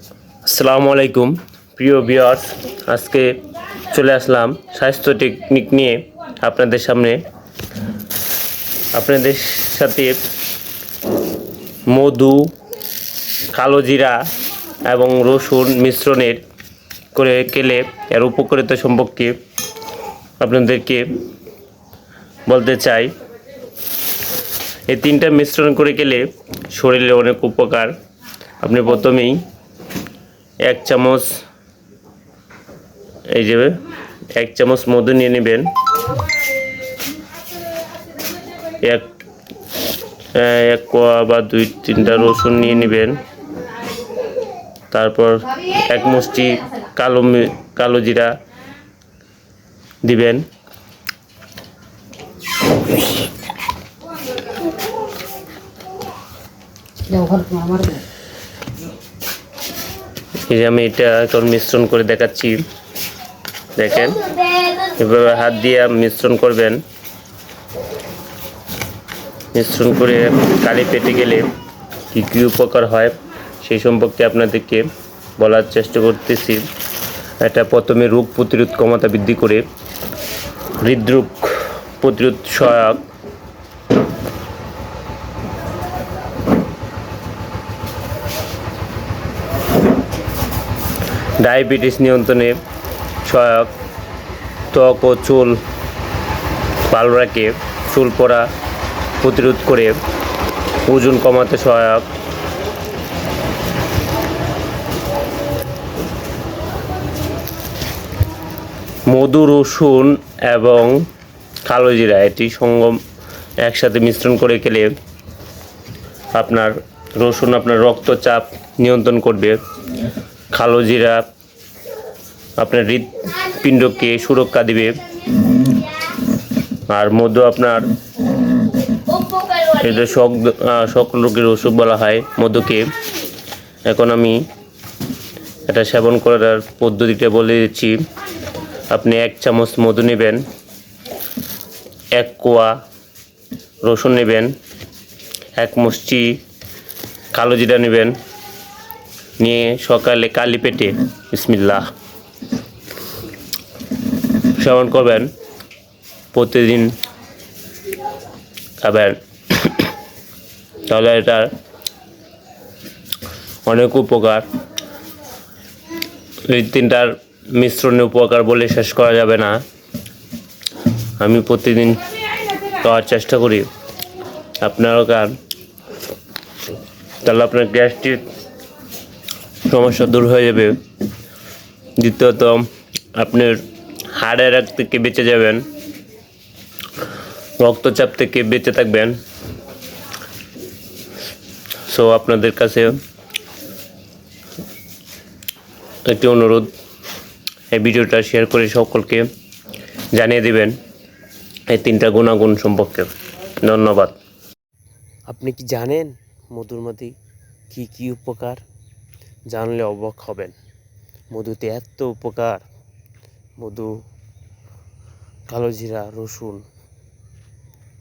আসসালামু আলাইকুম প্রিয় ভিউয়ার্স, আজকে চলে আসলাম স্বাস্থ্য টেকনিক নিয়ে আপনাদের সামনে। আপনাদের সাথে মধু, কালো জিরা এবং রসুন মিশ্রণের করে খেলে এর উপকারিতা সম্পর্কে আপনাদেরকে বলতে চাই। এই তিনটা মিশ্রণ করে খেলে শরীরে অনেক উপকার। আপনি প্রথমেই এক চামচ মধু নিয়ে নেবেন, এক কোয়া বা 2-3টা রসুন নিয়ে নেবেন, তারপর এক মুষ্টি কালো জিরা দিবেন, এই যে আমি এটা এখন মিশ্রণ করে দেখাচ্ছি। দেখেন, এভাবে হাত দিয়ে মিশ্রণ করবেন। মিশ্রণ করে কালি পেটে গেলে কী কী উপকার হয় সেই সম্পর্কে আপনাদেরকে বলার চেষ্টা করতেছি। এটা প্রথমে রোগ প্রতিরোধ ক্ষমতা বৃদ্ধি করে, হৃদরোগ প্রতিরোধ সহায়ক, ডায়াবেটিস নিয়ন্ত্রণে সহায়ক, ত্বক ও চুল ভালো রাখে, চুল পড়া প্রতিরোধ করে, ওজন কমাতে সহায়ক, মধু, রসুন এবং কালো জিরা এটি সঙ্গম একসাথে মিশ্রণ করে খেলে আপনার রসুন আপনার রক্তচাপ নিয়ন্ত্রণ করবে, কালো জিরা আপনার হৃৎপিণ্ডকে সুরক্ষা দিবে, আর মধু আপনার এটা শক রোগের ওষুধ বলা হয় মধুকে। এখন আমি এটা সেবন করার পদ্ধতিটা বলে দিচ্ছি। আপনি 1 চামচ মধু নেবেন, 1 কোয়া রসুন নেবেন, 1 মুষ্টি কালো জিরা নেবেন, নিয়ে সকালে কালি পেটে বিসমিল্লাহ সেবন করবেন। প্রতিদিন খাবেন, তাহলে এটার অনেক উপকার। এই তিনটার মিশ্রণে উপকার বলে শেষ করা যাবে না। আমি প্রতিদিন খাওয়ার চেষ্টা করি, আপনারও খান, তাহলে আপনার গ্যাস্ট্রিক সমস্যা দূর হয়ে যাবে। দ্বিতীয়ত, আপনার হার্টের রোগ থেকে বেঁচে যাবেন, রক্তচাপ থেকে বেঁচে থাকবেন। সো আপনাদের কাছে একটি অনুরোধ, এই ভিডিওটা শেয়ার করে সকলকে জানিয়ে দেবেন এই তিনটা গুণাগুণ সম্পর্কে। ধন্যবাদ। আপনি কি জানেন মধুর মধ্যে কী কী উপকার? জানলে অবাক হবেন। মধুতে এত উপকার। মধু, কালো জিরা, রসুন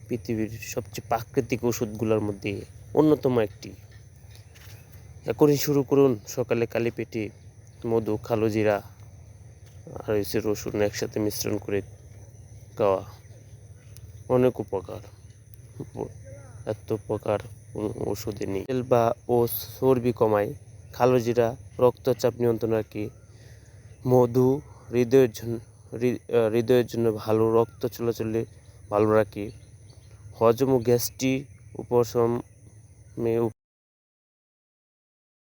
পৃথিবীর সবচেয়ে প্রাকৃতিক ওষুধগুলোর মধ্যে অন্যতম একটি। এখনই শুরু করুন সকালে কালি পেটে মধু, কালো জিরা আর রসুন একসাথে মিশ্রণ করে খাওয়া। অনেক উপকার, এত উপকার কোনো ওষুধে নেই। তেল বা ও চর্বি কমায়, কালো জিরা রক্তচাপ নিয়ন্ত্রণ রাখে, মধু হৃদয়ের জন্য ভালো, রক্ত চলাচলে ভালো রাখে, হজম ও গ্যাস্ট্রিক উপশমে